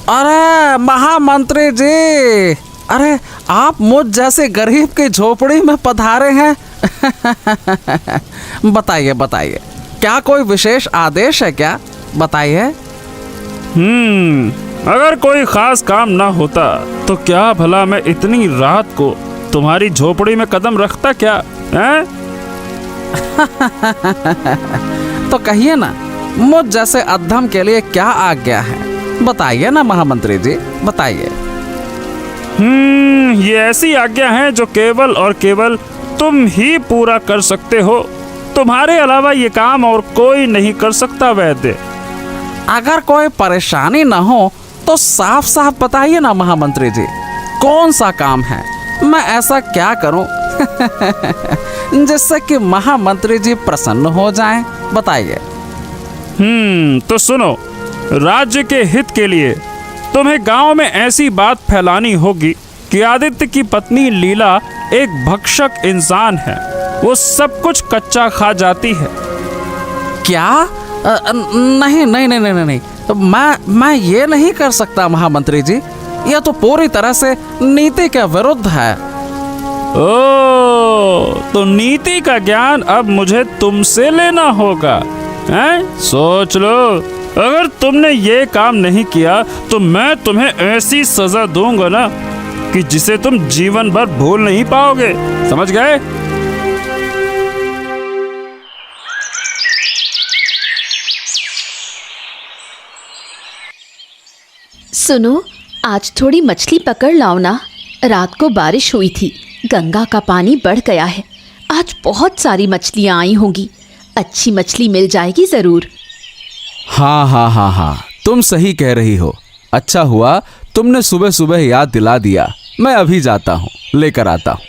अरे महामंत्री जी, अरे आप मुझ जैसे गरीब की झोपड़ी में पधारे हैं। बताइए बताइए, क्या कोई विशेष आदेश है क्या? बताइए। अगर कोई खास काम ना होता तो क्या भला मैं इतनी रात को तुम्हारी झोपड़ी में कदम रखता क्या है? तो कहिए ना, मुझ जैसे अधम के लिए क्या आज्ञा है? बताइए ना महामंत्री जी, बताइए। ये ऐसी आज्ञा है जो केवल और केवल तुम ही पूरा कर सकते हो। तुम्हारे अलावा ये काम और कोई नहीं कर सकता वैद्य। अगर कोई परेशानी ना हो तो साफ साफ बताइए ना महामंत्री जी, कौन सा काम है? मैं ऐसा क्या करूं जिससे कि महामंत्री जी प्रसन्न हो जाएं? बताइए। तो सुनो, राज्य के हित के लिए तुम्हें गांव में ऐसी बात फैलानी होगी कि आदित्य की पत्नी लीला एक भक्षक इंसान है। वो सब कुछ कच्चा खा जाती है। क्या? नहीं नहीं नहीं नहीं नहीं, मैं ये नहीं कर सकता महामंत्री जी। यह तो पूरी तरह से नीति के विरुद्ध है। तो नीति का ज्ञान अब मुझे तुमसे लेना होगा, हैं? सोच लो, अगर तुमने ये काम नहीं किया तो मैं तुम्हें ऐसी सजा दूंगा ना कि जिसे तुम जीवन भर भूल नहीं पाओगे। समझ गए? सुनो, आज थोड़ी मछली पकड़ लाओ ना। रात को बारिश हुई थी, गंगा का पानी बढ़ गया है। आज बहुत सारी मछलियां आई होंगी। अच्छी मछली मिल जाएगी जरूर। हाँ हाँ हाँ हाँ, तुम सही कह रही हो। अच्छा हुआ तुमने सुबह सुबह याद दिला दिया। मैं अभी जाता हूँ, लेकर आता हूँ।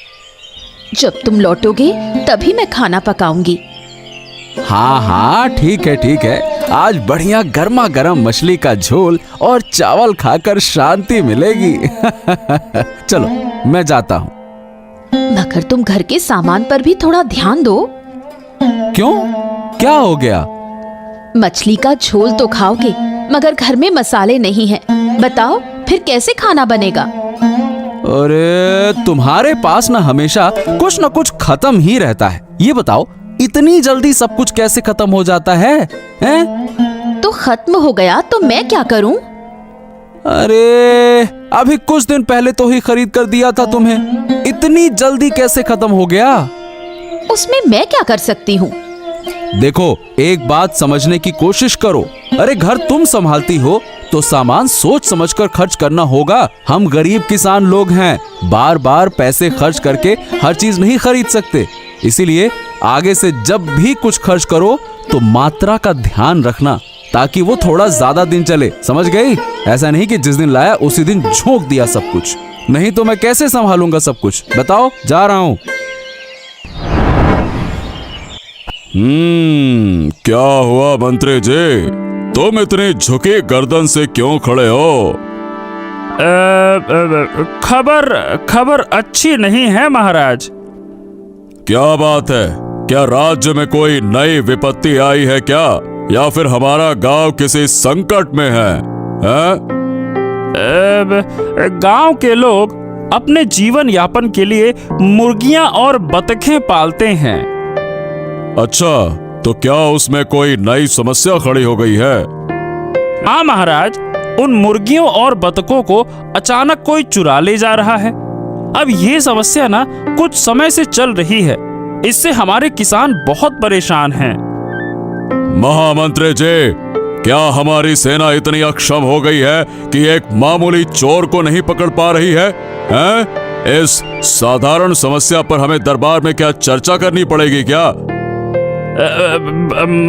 जब तुम लौटोगे तभी मैं खाना पकाऊंगी। हाँ हाँ ठीक है ठीक है। आज बढ़िया गर्मा गर्म मछली का झोल और चावल खाकर शांति मिलेगी। चलो मैं जाता हूँ। मगर तुम घर के सामान पर भी थोड़ा ध्यान दो। क्यों? क्या हो गया? मछली का झोल तो खाओगे, मगर घर में मसाले नहीं हैं। बताओ फिर कैसे खाना बनेगा? अरे तुम्हारे पास ना हमेशा कुछ न कुछ खत्म ही रहता है। ये बताओ, इतनी जल्दी सब कुछ कैसे खत्म हो जाता है? हैं? तो खत्म हो गया तो मैं क्या करूं? अरे अभी कुछ दिन पहले तो ही खरीद कर दिया था तुम्हें। इतनी जल्दी कैसे खत्म हो गया? उसमें मैं क्या कर सकती हूँ? देखो, एक बात समझने की कोशिश करो। अरे घर तुम संभालती हो तो सामान सोच समझकर खर्च करना होगा। हम गरीब किसान लोग हैं, बार बार पैसे खर्च करके हर चीज नहीं खरीद सकते। इसीलिए आगे से जब भी कुछ खर्च करो तो मात्रा का ध्यान रखना, ताकि वो थोड़ा ज्यादा दिन चले। समझ गई? ऐसा नहीं कि जिस दिन लाया उसी दिन झोंक दिया सब कुछ। नहीं तो मैं कैसे संभालूंगा सब कुछ? बताओ, जा रहा हूं। क्या हुआ मंत्री जी? तुम इतनी झुकी गर्दन से क्यों खड़े हो? खबर अच्छी नहीं है महाराज। क्या बात है? क्या राज्य में कोई नई विपत्ति आई है क्या, या फिर हमारा गांव किसी संकट में है? गांव के लोग अपने जीवन यापन के लिए मुर्गियां और बतखें पालते हैं। अच्छा, तो क्या उसमें कोई नई समस्या खड़ी हो गई है? हाँ महाराज, उन मुर्गियों और बतखों को अचानक कोई चुरा ले जा रहा है। अब ये समस्या ना कुछ समय से चल रही है। इससे हमारे किसान बहुत परेशान हैं। महामंत्री जी, क्या हमारी सेना इतनी अक्षम हो गई है कि एक मामूली चोर को नहीं पकड़ पा रही है? इस साधारण समस्या पर हमें दरबार में क्या चर्चा करनी पड़ेगी क्या?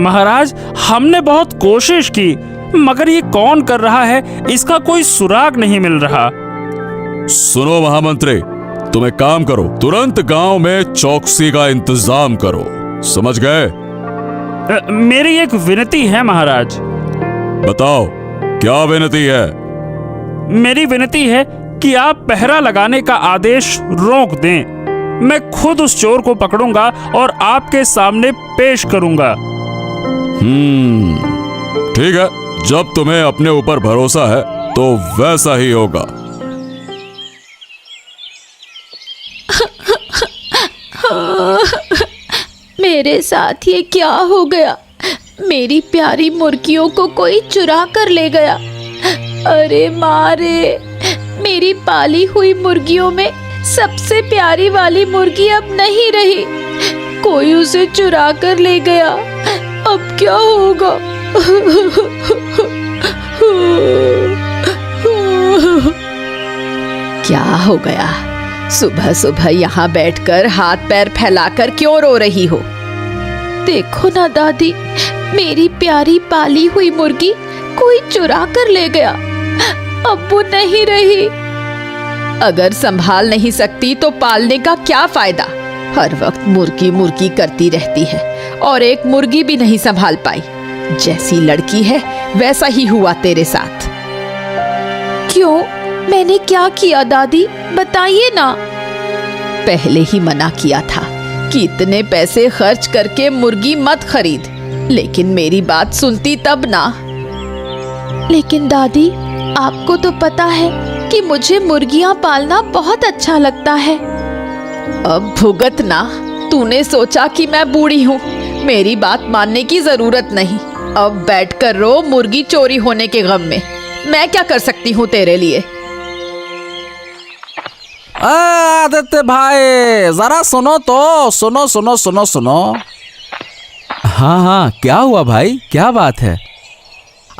महाराज, हमने बहुत कोशिश की, मगर ये कौन कर रहा है इसका कोई सुराग नहीं मिल रहा। सुनो महामंत्री, तुम एक काम करो, तुरंत गांव में चौकसी का इंतजाम करो। समझ गए? मेरी एक विनती है महाराज। बताओ, क्या विनती है? मेरी विनती है कि आप पहरा लगाने का आदेश रोक दें। मैं खुद उस चोर को पकड़ूंगा और आपके सामने पेश करूंगा। ठीक है, जब तुम्हें अपने ऊपर भरोसा है तो वैसा ही होगा। मेरे साथ ये क्या हो गया? मेरी प्यारी मुर्गियों को कोई चुरा कर ले गया। अरे मारे, मेरी पाली हुई मुर्गियों में सबसे प्यारी वाली मुर्गी अब नहीं रही। कोई उसे चुरा कर ले गया। अब क्या होगा? क्या हो गया? सुबह सुबह यहाँ बैठकर हाथ पैर फैलाकर क्यों रो रही हो? देखो ना दादी, मेरी प्यारी पाली हुई मुर्गी कोई चुरा कर ले गया। अब वो नहीं रही। अगर संभाल नहीं सकती तो पालने का क्या फायदा? हर वक्त मुर्गी मुर्गी करती रहती है और एक मुर्गी भी नहीं संभाल पाई। जैसी लड़की है वैसा ही हुआ तेरे साथ। क्यों? मैंने क्या किया दादी, बताइए ना। पहले ही मना किया था कि इतने पैसे खर्च करके मुर्गी मत खरीद, लेकिन मेरी बात सुनती तब ना। लेकिन दादी, आपको तो पता है कि मुझे मुर्गियां पालना बहुत अच्छा लगता है। अब भुगत ना। तूने सोचा कि मैं बूढ़ी हूँ, मेरी बात मानने की जरूरत नहीं। अब बैठकर रो मुर्गी चोरी होने के गम में। मैं क्या कर सकती हूँ तेरे लिए? आदित्य भाई, जरा सुनो तो, सुनो सुनो सुनो सुनो। हाँ हाँ, क्या हुआ भाई, क्या बात है?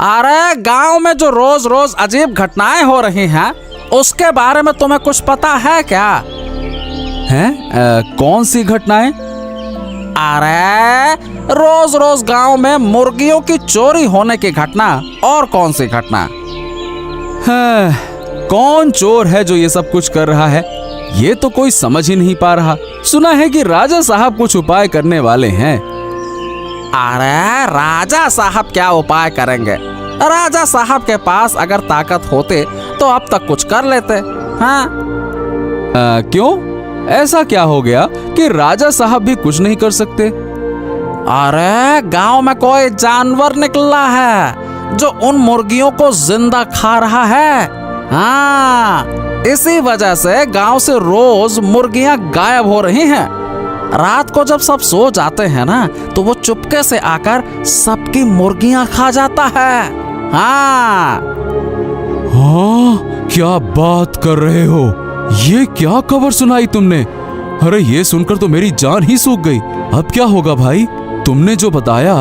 अरे गांव में जो रोज रोज अजीब घटनाएं हो रही हैं, उसके बारे में तुम्हें कुछ पता है क्या? हैं? कौन सी घटनाएं? अरे रोज रोज गांव में मुर्गियों की चोरी होने की घटना। और कौन सी घटना? हाँ, कौन चोर है जो ये सब कुछ कर रहा है, ये तो कोई समझ ही नहीं पा रहा। सुना है कि राजा साहब कुछ उपाय करने वाले हैं। अरे राजा साहब क्या उपाय करेंगे? राजा साहब के पास अगर ताकत होते तो अब तक कुछ कर लेते। हाँ, क्यों? ऐसा क्या हो गया कि राजा साहब भी कुछ नहीं कर सकते? अरे गांव में कोई जानवर निकला है जो उन मुर्गियों को जिंदा खा रहा है। हाँ, इसी वजह से गांव से रोज मुर्गियां गायब हो रही हैं। रात को जब सब सो जाते हैं ना, तो वो चुपके से आकर सबकी मुर्गियां खा जाता है। हाँ, क्या बात कर रहे हो? ये क्या खबर सुनाई तुमने? अरे ये सुनकर तो मेरी जान ही सूख गई। अब क्या होगा भाई? तुमने जो बताया,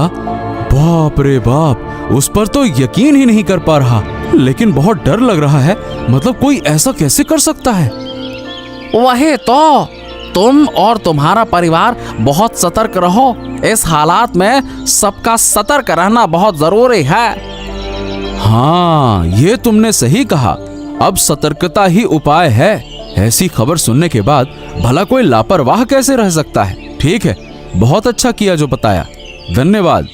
बाप रे बाप, उस पर तो यकीन ही नहीं कर पा रहा, लेकिन बहुत डर लग रहा है। मतलब कोई ऐसा कैसे कर सकता है? वही तो, तुम और तुम्हारा परिवार बहुत सतर्क रहो। इस हालात में सबका सतर्क रहना बहुत जरूरी है। हाँ, ये तुमने सही कहा। अब सतर्कता ही उपाय है। ऐसी खबर सुनने के बाद भला कोई लापरवाह कैसे रह सकता है? ठीक है, बहुत अच्छा किया जो बताया, धन्यवाद।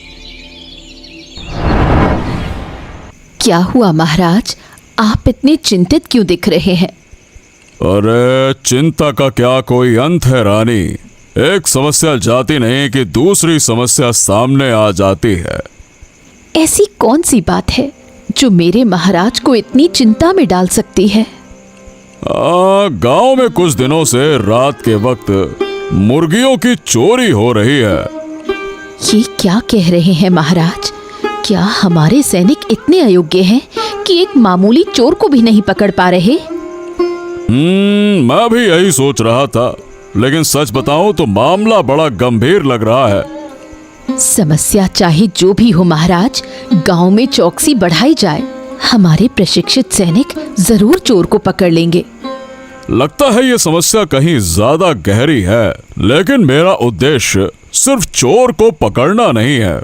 क्या हुआ महाराज, आप इतने चिंतित क्यों दिख रहे हैं? अरे चिंता का क्या कोई अंत है रानी। एक समस्या जाती नहीं कि दूसरी समस्या सामने आ जाती है। ऐसी कौन सी बात है जो मेरे महाराज को इतनी चिंता में डाल सकती है? गांव में कुछ दिनों से रात के वक्त मुर्गियों की चोरी हो रही है। ये क्या कह रहे हैं महाराज? क्या हमारे सैनिक इतने अयोग्य हैं कि एक मामूली चोर को भी नहीं पकड़ पा रहे? मैं भी यही सोच रहा था, लेकिन सच बताऊं तो मामला बड़ा गंभीर लग रहा है। समस्या चाहे जो भी हो महाराज, गांव में चौकसी बढ़ाई जाए। हमारे प्रशिक्षित सैनिक जरूर चोर को पकड़ लेंगे। लगता है ये समस्या कहीं ज्यादा गहरी है, लेकिन मेरा उद्देश्य सिर्फ चोर को पकड़ना नहीं है।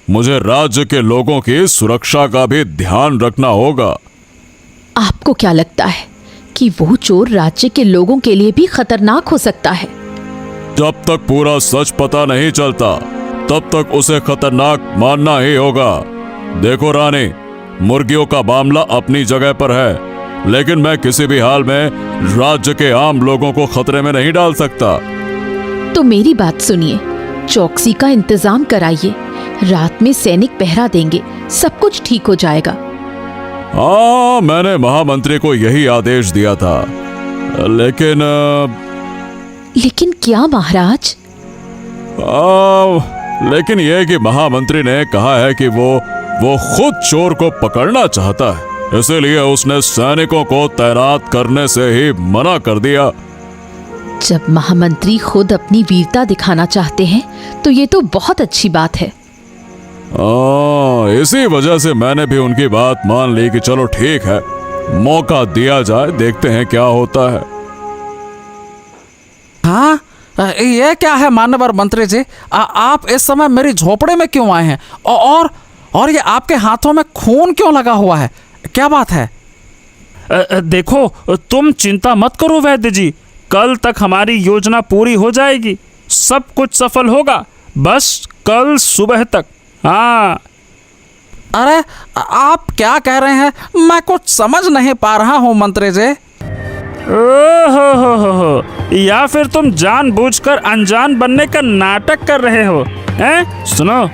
मुझे राज्य के लोगों की सुरक्षा का भी ध्यान रखना होगा। आपको क्या लगता है कि वो चोर राज्य के लोगों के लिए भी खतरनाक हो सकता है? जब तक पूरा सच पता नहीं चलता, तब तक उसे खतरनाक मानना ही होगा। देखो रानी, मुर्गियों का मामला अपनी जगह पर है, लेकिन मैं किसी भी हाल में राज्य के आम लोगों को खतरे में नहीं डाल सकता। तो मेरी बात सुनिए, चौकसी का इंतजाम कराइए। रात में सैनिक पहरा देंगे, सब कुछ ठीक हो जाएगा। हाँ, मैंने महामंत्री को यही आदेश दिया था, लेकिन लेकिन क्या महाराज? लेकिन यह कि महामंत्री ने कहा है कि वो खुद चोर को पकड़ना चाहता है, इसीलिए उसने सैनिकों को तैनात करने से ही मना कर दिया। जब महामंत्री खुद अपनी वीरता दिखाना चाहते हैं तो ये तो बहुत अच्छी बात है। इसी वजह से मैंने भी उनकी बात मान ली कि चलो ठीक है, मौका दिया जाए, देखते हैं क्या होता है। हाँ, ये क्या है मानवर मंत्री जी, आप इस समय मेरी झोपड़े में क्यों आए हैं? और ये आपके हाथों में खून क्यों लगा हुआ है? क्या बात है? देखो, तुम चिंता मत करो वैद्य जी, कल तक हमारी योजना पूरी हो जाएगी, सब कुछ सफल होगा, बस कल सुबह तक। हाँ। अरे आप क्या कह रहे हैं? मैं कुछ समझ नहीं पा रहा हूँ मंत्री जी। हो, या फिर तुम जानबूझकर अनजान बनने का नाटक कर रहे हो? हैं? सुनो,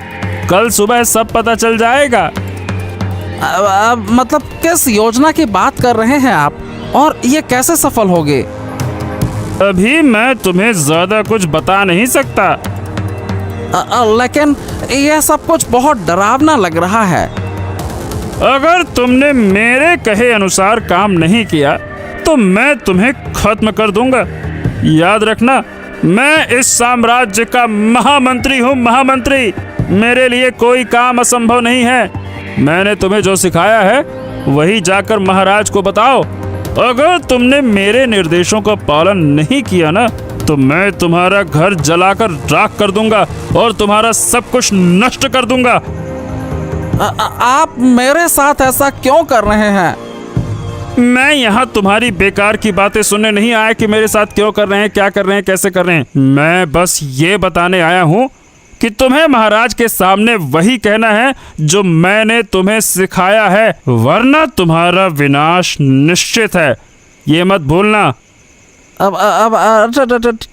कल सुबह सब पता चल जाएगा। मतलब किस योजना की बात कर रहे हैं आप, और ये कैसे सफल होगी? अभी मैं तुम्हें ज्यादा कुछ बता नहीं सकता। लेकिन यह सब कुछ बहुत डरावना लग रहा है। अगर तुमने मेरे कहे अनुसार काम नहीं किया तो मैं तुम्हें खत्म कर दूंगा। याद रखना, मैं इस साम्राज्य का महामंत्री हूँ, महामंत्री। मेरे लिए कोई काम असंभव नहीं है। मैंने तुम्हें जो सिखाया है वही जाकर महाराज को बताओ। अगर तुमने मेरे निर्देशों का पालन नहीं किया ना, तो मैं तुम्हारा घर जलाकर राख कर दूंगा और तुम्हारा सब कुछ नष्ट कर दूंगा। आप मेरे साथ ऐसा क्यों कर रहे हैं? मैं यहाँ तुम्हारी बेकार की बातें सुनने नहीं आया कि मेरे साथ क्यों कर रहे हैं, क्या कर रहे हैं, कैसे कर रहे हैं। मैं बस ये बताने आया हूँ कि तुम्हें महाराज के सामने वही कहना है जो मैंने तुम्हें सिखाया है, वरना तुम्हारा विनाश निश्चित है, ये मत भूलना। अब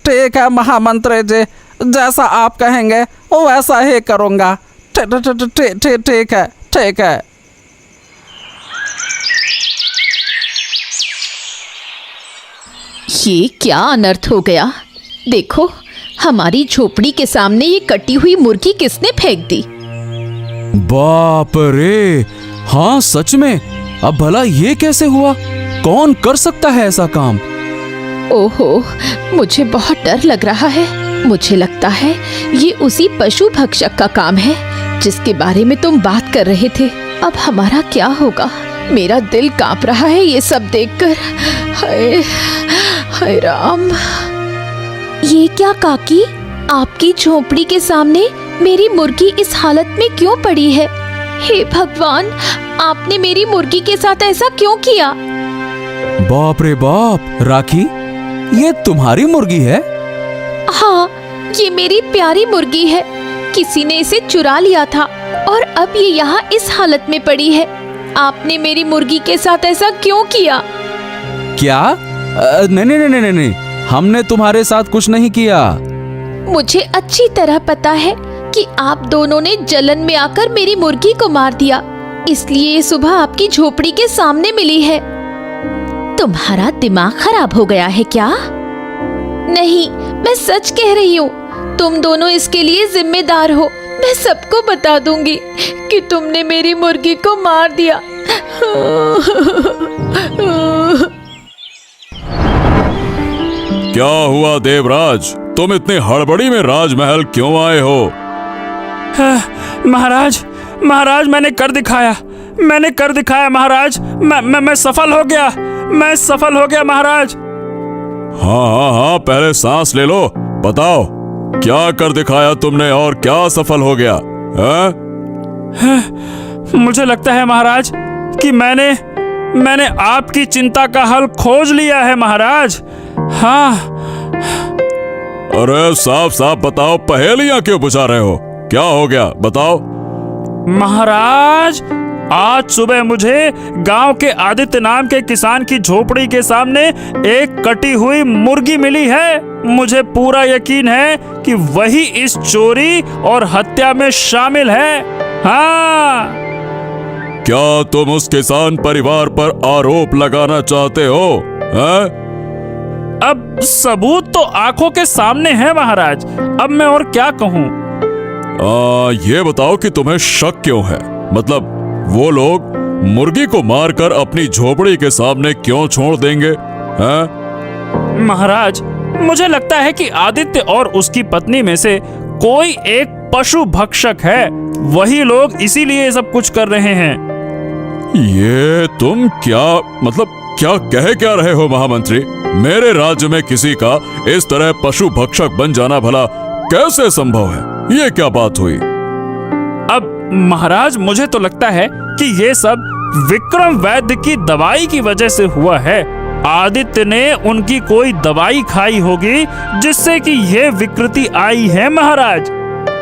ठीक है महामंत्री जी, जैसा आप कहेंगे वैसा ही करूँगा। ठीक है, ठीक है। ये क्या अनर्थ हो गया? देखो, हमारी झोपड़ी के सामने ये कटी हुई मुर्गी किसने फेंक दी? बाप रे, हाँ सच में। अब भला ये कैसे हुआ? कौन कर सकता है ऐसा काम? ओहो, मुझे बहुत डर लग रहा है। मुझे लगता है ये उसी पशु भक्षक का काम है जिसके बारे में तुम बात कर रहे थे। अब हमारा क्या होगा? मेरा दिल कांप रहा है ये सब देखकर। हाय हाय राम। ये क्या काकी, आपकी झोपड़ी के सामने मेरी मुर्गी इस हालत में क्यों पड़ी है? हे भगवान, आपने मेरी मुर्गी के साथ ऐसा क्यों किया? बाप रे बाप, राखी, ये तुम्हारी मुर्गी है? हाँ, ये मेरी प्यारी मुर्गी है। किसी ने इसे चुरा लिया था और अब ये यहाँ इस हालत में पड़ी है। आपने मेरी मुर्गी के साथ ऐसा क्यों किया? क्या? नहीं, हमने तुम्हारे साथ कुछ नहीं किया। मुझे अच्छी तरह पता है कि आप दोनों ने जलन में आकर मेरी मुर्गी को मार दिया, इसलिए ये सुबह आपकी झोपड़ी के सामने मिली है। तुम्हारा दिमाग खराब हो गया है क्या? नहीं, मैं सच कह रही हूँ। तुम दोनों इसके लिए जिम्मेदार हो। मैं सबको बता दूंगी कि तुमने मेरी मुर्गी को मार दिया। क्या हुआ देवराज, तुम इतनी हड़बड़ी में राजमहल क्यों आए हो? महाराज, मैंने कर दिखाया महाराज। मैं सफल हो गया महाराज। हाँ, पहले सांस ले लो। बताओ, क्या कर दिखाया तुमने और क्या सफल हो गया? मुझे लगता है महाराज कि मैंने आपकी चिंता का हल खोज लिया है महाराज। हाँ। अरे साफ साफ बताओ, पहेलियां क्यों बुझा रहे हो? क्या हो गया, बताओ। महाराज, आज सुबह मुझे गांव के आदित्य नाम के किसान की झोपड़ी के सामने एक कटी हुई मुर्गी मिली है। मुझे पूरा यकीन है कि वही इस चोरी और हत्या में शामिल है। हाँ। क्या तुम उस किसान परिवार पर आरोप लगाना चाहते हो? हैं? अब सबूत तो आंखों के सामने है महाराज, अब मैं और क्या कहूँ। ये बताओ कि तुम्हें शक क्यों है? मतलब वो लोग मुर्गी को मारकर अपनी झोपड़ी के सामने क्यों छोड़ देंगे? हैं? महाराज, मुझे लगता है कि आदित्य और उसकी पत्नी में से कोई एक पशु भक्षक है, वही लोग इसीलिए ये सब कुछ कर रहे हैं। ये तुम क्या कह रहे हो महामंत्री? मेरे राज्य में किसी का इस तरह पशु भक्षक बन जाना भला कैसे संभव है? ये क्या बात हुई? अब महाराज, मुझे तो लगता है कि ये सब विक्रम वैद्य की दवाई की वजह से हुआ है। आदित्य ने उनकी कोई दवाई खाई होगी जिससे कि ये विकृति आई है महाराज।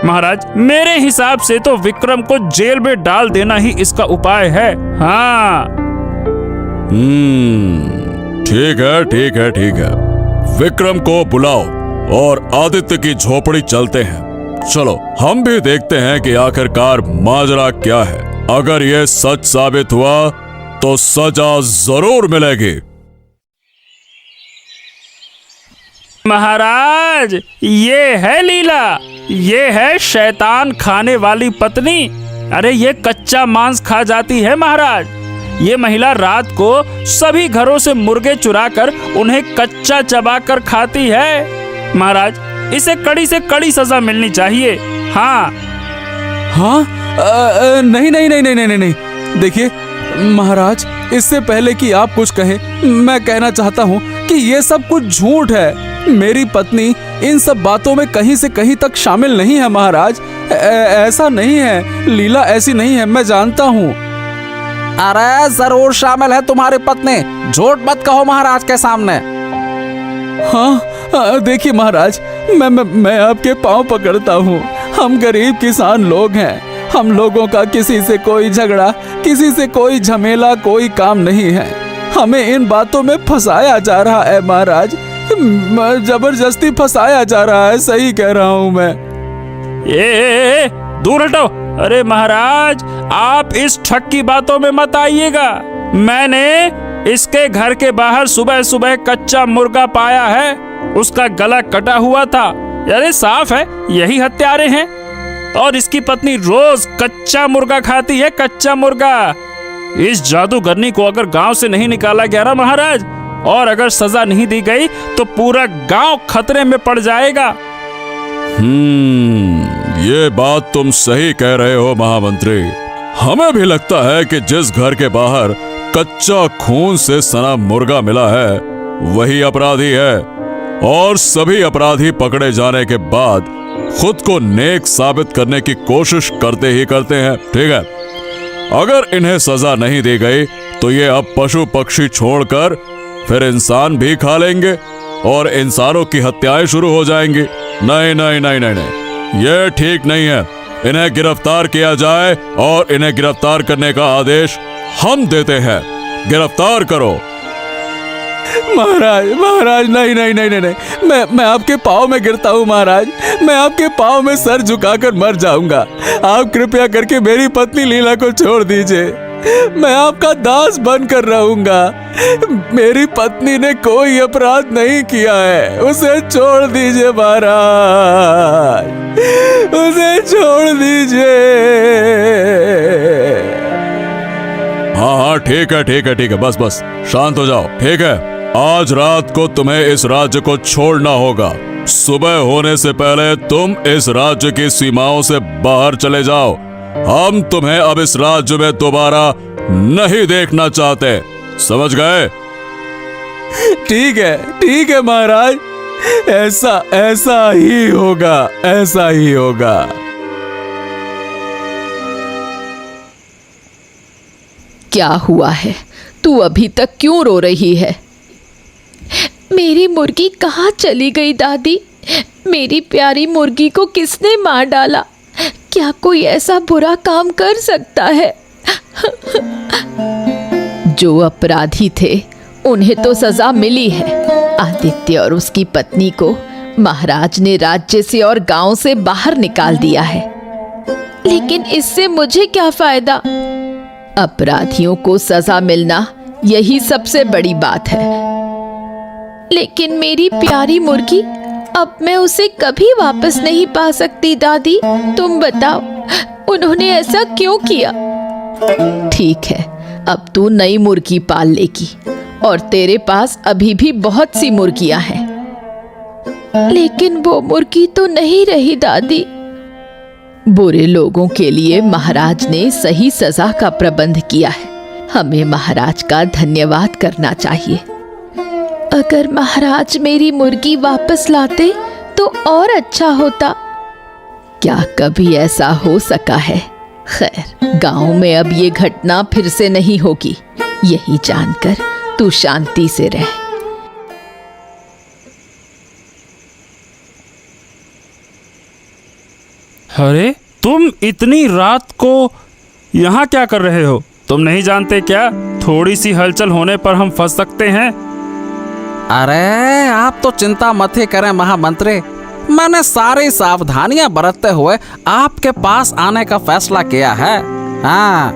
महाराज, मेरे हिसाब से तो विक्रम को जेल में डाल देना ही इसका उपाय है। हाँ। ठीक है। विक्रम को बुलाओ और आदित्य की झोपड़ी चलते हैं। चलो, हम भी देखते हैं कि आखिरकार माजरा क्या है। अगर यह सच साबित हुआ तो सजा जरूर मिलेगी। महाराज, ये है लीला, ये है शैतान खाने वाली पत्नी। अरे ये कच्चा मांस खा जाती है महाराज। ये महिला रात को सभी घरों से मुर्गे चुराकर उन्हें कच्चा चबाकर खाती है। महाराज, इसे कड़ी से कड़ी सजा मिलनी चाहिए। हाँ। नहीं। देखिए महाराज, इससे पहले कि आप कुछ कहें, मैं कहना चाहता हूँ कि ये सब कुछ झूठ है। मेरी पत्नी इन सब बातों में कहीं से कहीं तक शामिल नहीं है महाराज। ऐसा नहीं है, लीला ऐसी नहीं है, मैं जानता हूँ। अरे जरूर शामिल है तुम्हारी पत्नी, झूठ मत कहो महाराज के सामने। हाँ, देखिए महाराज, मैं आपके पांव पकड़ता हूँ। हम गरीब किसान लोग हैं। हम लोगों का किसी से कोई झगड़ा, किसी से कोई झमेला, कोई काम नहीं है। हमें इन बातों में फंसाया जा रहा है महाराज, जबरदस्ती फंसाया जा रहा है। सही कह रहा हूँ मैं। दूर हटो। अरे महाराज, आप इस ठग की बातों में मत आइएगा। मैंने इसके घर के बाहर सुबह सुबह कच्चा मुर्गा पाया है, उसका गला कटा हुआ था। अरे साफ है यही हत्यारे हैं। और इसकी पत्नी रोज कच्चा मुर्गा खाती है, कच्चा मुर्गा। इस जादूगरनी को अगर गांव से नहीं निकाला गया ना महाराज, और अगर सजा नहीं दी गई तो पूरा गांव खतरे में पड़ जाएगा। ये बात तुम सही कह रहे हो महामंत्री। हमें भी लगता है कि जिस घर के बाहर कच्चा खून से सना मुर्गा मिला है वही अपराधी है, और सभी अपराधी पकड़े जाने के बाद खुद को नेक साबित करने की कोशिश करते हैं। ठीक है, अगर इन्हें सजा नहीं दी गई तो ये अब पशु पक्षी छोड़कर फिर इंसान भी खा लेंगे और इंसानों की हत्याएं शुरू हो जाएंगी। नहीं, ये ठीक नहीं है। इन्हें गिरफ्तार किया जाए और इन्हें गिरफ्तार करने का आदेश हम देते हैं। गिरफ्तार करो। महाराज, नहीं। मैं आपके पाँव में गिरता हूँ महाराज। मैं आपके पाँव में सर झुकाकर मर जाऊंगा। आप कृपया करके मेरी पत्नी लीला को छोड़ दीजिए। मैं आपका दास बनकर रहूंगा। मेरी पत्नी ने कोई अपराध नहीं किया है, उसे छोड़ दीजिए महाराज, उसे छोड़ दीजिए। हाँ, ठीक है। बस शांत हो जाओ। ठीक है, आज रात को तुम्हें इस राज्य को छोड़ना होगा। सुबह होने से पहले तुम इस राज्य की सीमाओं से बाहर चले जाओ। हम तुम्हें अब इस राज्य में दोबारा नहीं देखना चाहते, समझ गए? ठीक है महाराज, ऐसा ही होगा। क्या हुआ है? तू अभी तक क्यों रो रही है? मेरी मुर्गी कहाँ चली गई दादी? मेरी प्यारी मुर्गी को किसने मार डाला? क्या कोई ऐसा बुरा काम कर सकता है? जो अपराधी थे उन्हें तो सजा मिली है। आदित्य और उसकी पत्नी को महाराज ने राज्य से और गांव से बाहर निकाल दिया है। लेकिन इससे मुझे क्या फायदा? अपराधियों को सजा मिलना यही सबसे बड़ी बात है। लेकिन मेरी प्यारी मुर्गी, अब मैं उसे कभी वापस नहीं पा सकती। दादी, तुम बताओ, उन्होंने ऐसा क्यों किया? ठीक है, अब तू नई मुर्गी पाल लेगी और तेरे पास अभी भी बहुत सी मुर्गियां हैं। लेकिन वो मुर्गी तो नहीं रही दादी। बुरे लोगों के लिए महाराज ने सही सजा का प्रबंध किया है। हमें महाराज का धन्यवाद करना चाहिए। अगर महाराज मेरी मुर्गी वापस लाते तो और अच्छा होता। क्या कभी ऐसा हो सका है? खैर, गांव में अब ये घटना फिर से नहीं होगी, यही जानकर तू शांति से रह। अरे, तुम इतनी रात को यहाँ क्या कर रहे हो? तुम नहीं जानते क्या, थोड़ी सी हलचल होने पर हम फंस सकते हैं। अरे आप तो चिंता मत ही करें महामंत्री, मैंने सारी सावधानियां बरतते हुए आपके पास आने का फैसला किया है। हाँ।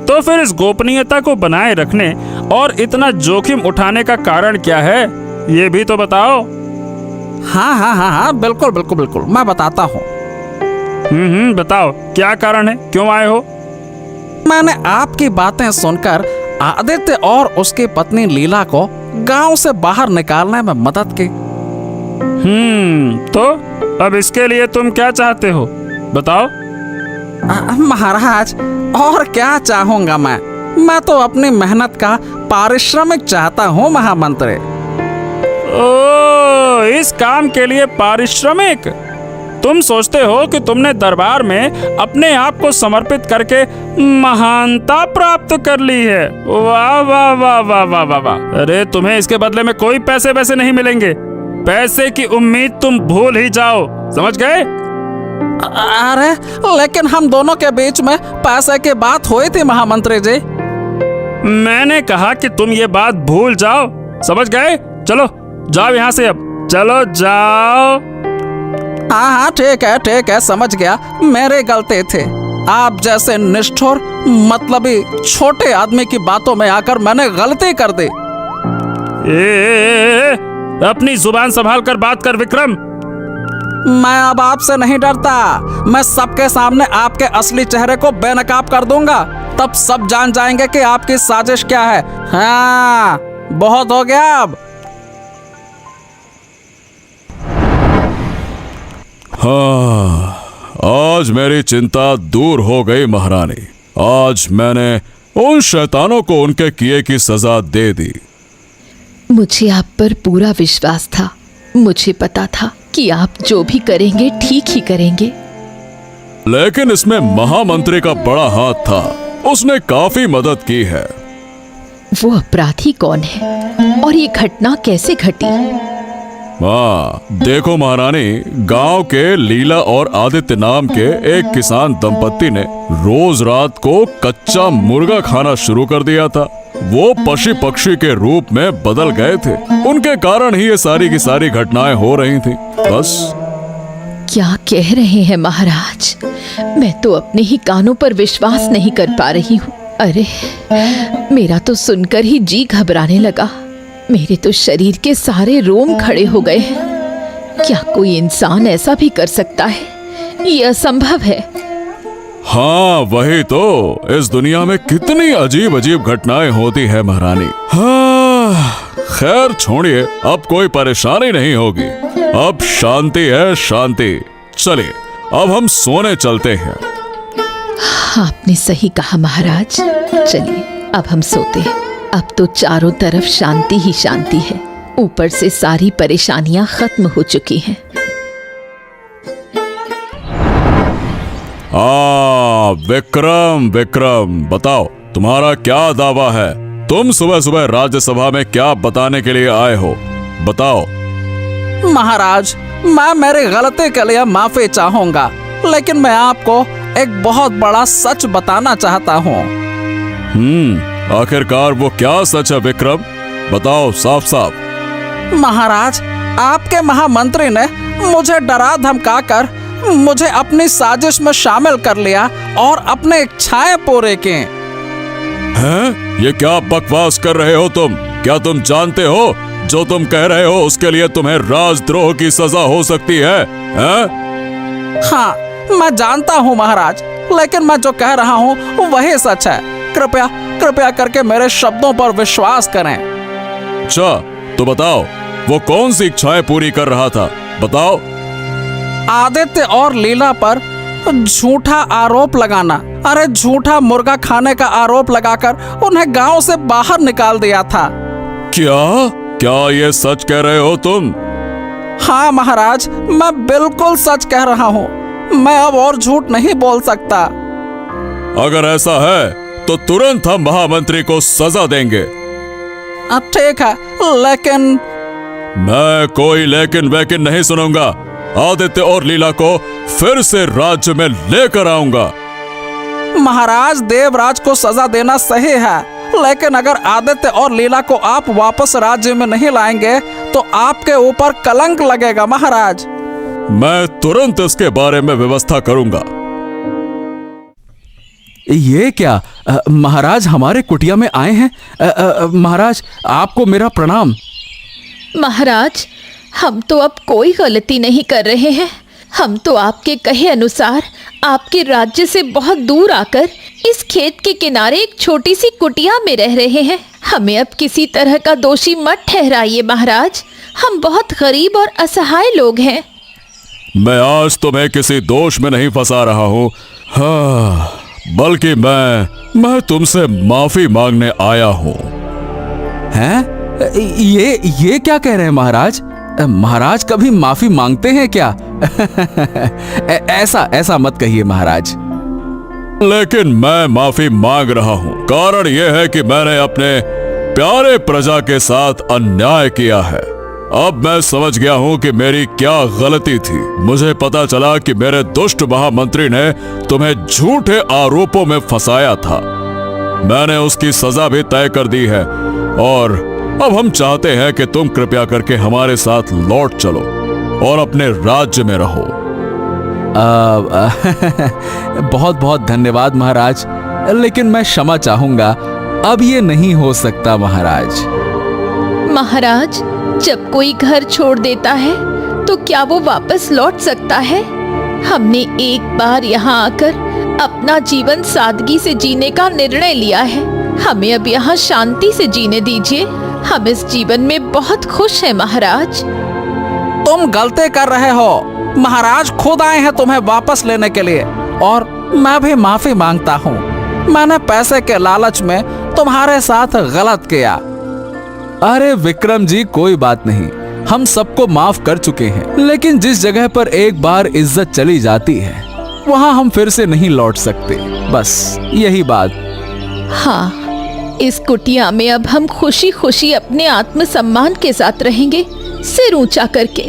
तो फिर इस गोपनीयता को बनाए रखने और इतना जोखिम उठाने का कारण क्या है, ये भी तो बताओ। हाँ हाँ हाँ हाँ, बिल्कुल बिल्कुल बिल्कुल, मैं बताता हूँ। बताओ, क्या कारण है, क्यों आए हो? मैंने आपकी बातें सुनकर आदित्य और उसकी पत्नी लीला को गांव से बाहर निकालने में मदद की। तो अब इसके लिए तुम क्या चाहते हो, बताओ। महाराज, और क्या चाहूंगा मैं तो अपनी मेहनत का पारिश्रमिक चाहता हूँ महामंत्री। ओ, इस काम के लिए पारिश्रमिक? तुम सोचते हो कि तुमने दरबार में अपने आप को समर्पित करके महानता प्राप्त कर ली है। वाह वाह वाह वाह वाह वाह वाह। अरे, तुम्हें इसके बदले में कोई पैसे वैसे नहीं मिलेंगे। पैसे की उम्मीद तुम भूल ही जाओ, समझ गए? अरे, लेकिन हम दोनों के बीच में पैसे की बात हुई थी महामंत्री जी। मैंने कहा कि तुम ये बात भूल जाओ, समझ गए? चलो जाओ यहाँ से, अब चलो जाओ। हाँ हाँ, ठीक है, समझ गया, मेरे गलती थे। आप जैसे निष्ठुर मतलबी छोटे आदमी की बातों में आकर मैंने गलती कर दी। अपनी जुबान संभाल कर बात कर विक्रम। मैं अब आपसे नहीं डरता। मैं सबके सामने आपके असली चेहरे को बेनकाब कर दूंगा, तब सब जान जाएंगे कि आपकी साजिश क्या है। हाँ, बहुत हो गया अब। हाँ, आज मेरी चिंता दूर हो गई महारानी। आज मैंने उन शैतानों को उनके किए की सजा दे दी। मुझे आप पर पूरा विश्वास था। मुझे पता था कि आप जो भी करेंगे ठीक ही करेंगे। लेकिन इसमें महामंत्री का बड़ा हाथ था, उसने काफी मदद की है। वो अपराधी कौन है और ये घटना कैसे घटी? हाँ, देखो महारानी, गांव के लीला और आदित्य नाम के एक किसान दंपत्ति ने रोज रात को कच्चा मुर्गा खाना शुरू कर दिया था। वो पशु पक्षी के रूप में बदल गए थे। उनके कारण ही ये सारी की सारी घटनाएं हो रही थी। बस। क्या कह रहे हैं महाराज? मैं तो अपने ही कानों पर विश्वास नहीं कर पा रही हूँ। अरे, मेरा तो सुनकर ही जी घबराने लगा। मेरे तो शरीर के सारे रोम खड़े हो गए हैं। क्या कोई इंसान ऐसा भी कर सकता है? ये असंभव है। हाँ, वही तो। इस दुनिया में कितनी अजीब अजीब घटनाएं होती है महारानी। हाँ, खैर छोड़िए, अब कोई परेशानी नहीं होगी। अब शांति है, शांति। चलिए, अब हम सोने चलते हैं। आपने सही कहा महाराज। चलिए, अब हम सोते हैं। अब तो चारों तरफ शांति ही शांति है। ऊपर से सारी परेशानियां खत्म हो चुकी हैं। विक्रम, विक्रम, बताओ तुम्हारा क्या दावा है? तुम सुबह सुबह राज्यसभा में क्या बताने के लिए आए हो? बताओ। महाराज, मैं मेरी गलती के लिए माफी चाहूंगा, लेकिन मैं आपको एक बहुत बड़ा सच बताना चाहता हूँ। आखिरकार वो क्या सच है विक्रम? बताओ साफ साफ। महाराज, आपके महामंत्री ने मुझे डरा धमकाकर मुझे अपनी साजिश में शामिल कर लिया और अपने इच्छाएं पूरे की। हैं? ये क्या बकवास कर रहे हो तुम? क्या तुम जानते हो जो तुम कह रहे हो उसके लिए तुम्हें राजद्रोह की सजा हो सकती है? हैं? हाँ, मैं जानता हूँ महाराज, लेकिन मैं जो कह रहा हूँ वही सच है। कृपया कृपया करके मेरे शब्दों पर विश्वास करें। अच्छा, तो बताओ वो कौन सी इच्छाएं पूरी कर रहा था? बताओ। आदित्य और लीला पर झूठा आरोप लगाना। अरे झूठा मुर्गा खाने का आरोप लगाकर उन्हें गांव से बाहर निकाल दिया था। क्या क्या ये सच कह रहे हो तुम? हाँ महाराज, मैं बिल्कुल सच कह रहा हूँ। मैं अब और झूठ नहीं बोल सकता। अगर ऐसा है तो तुरंत हम महामंत्री को सजा देंगे। अब ठीक है, लेकिन मैं कोई लेकिन वैकिन नहीं सुनूंगा। आदित्य और लीला को फिर से राज्य में लेकर आऊंगा। महाराज, देवराज को सजा देना सही है, लेकिन अगर आदित्य और लीला को आप वापस राज्य में नहीं लाएंगे तो आपके ऊपर कलंक लगेगा महाराज। मैं तुरंत इसके बारे में व्यवस्था करूंगा। ये क्या? महाराज हमारे कुटिया में आए हैं। महाराज, आपको मेरा प्रणाम। महाराज, हम तो अब कोई गलती नहीं कर रहे हैं। हम तो आपके कहे अनुसार आपके राज्य से बहुत दूर आकर इस खेत के किनारे एक छोटी सी कुटिया में रह रहे हैं। हमें अब किसी तरह का दोषी मत ठहराइए महाराज। हम बहुत गरीब और असहाय लोग हैं। मैं आज तुम्हें किसी दोष में नहीं फंसा रहा हूँ, हाँ, बल्कि मैं तुमसे माफी मांगने आया हूँ। हैं? ये क्या कह रहे हैं महाराज? महाराज कभी माफी मांगते हैं क्या? ऐसा मत कहिए महाराज। लेकिन मैं माफी मांग रहा हूँ। कारण यह है कि मैंने अपने प्यारे प्रजा के साथ अन्याय किया है। अब मैं समझ गया हूँ कि मेरी क्या गलती थी। मुझे पता चला कि मेरे दुष्ट महामंत्री ने तुम्हें झूठे आरोपों में फंसाया था। मैंने उसकी सजा भी तय कर दी है और अब हम चाहते हैं कि तुम कृपया करके हमारे साथ लौट चलो और अपने राज्य में रहो। बहुत बहुत धन्यवाद महाराज, लेकिन मैं क्षमा चाहूंगा। अब ये नहीं हो सकता महाराज। महाराज, जब कोई घर छोड़ देता है तो क्या वो वापस लौट सकता है? हमने एक बार यहाँ आकर अपना जीवन सादगी से जीने का निर्णय लिया है। हमें अब यहाँ शांति से जीने दीजिए। हम इस जीवन में बहुत खुश हैं महाराज। तुम गलती कर रहे हो। महाराज खुद आए हैं तुम्हें वापस लेने के लिए, और मैं भी माफी मांगता हूँ। मैंने पैसे के लालच में तुम्हारे साथ गलत किया। अरे विक्रम जी, कोई बात नहीं, हम सबको माफ कर चुके हैं। लेकिन जिस जगह पर एक बार इज्जत चली जाती है वहां हम फिर से नहीं लौट सकते, बस यही बात। हाँ, इस कुटिया में अब हम खुशी खुशी अपने आत्मसम्मान के साथ रहेंगे, सिर ऊंचा करके।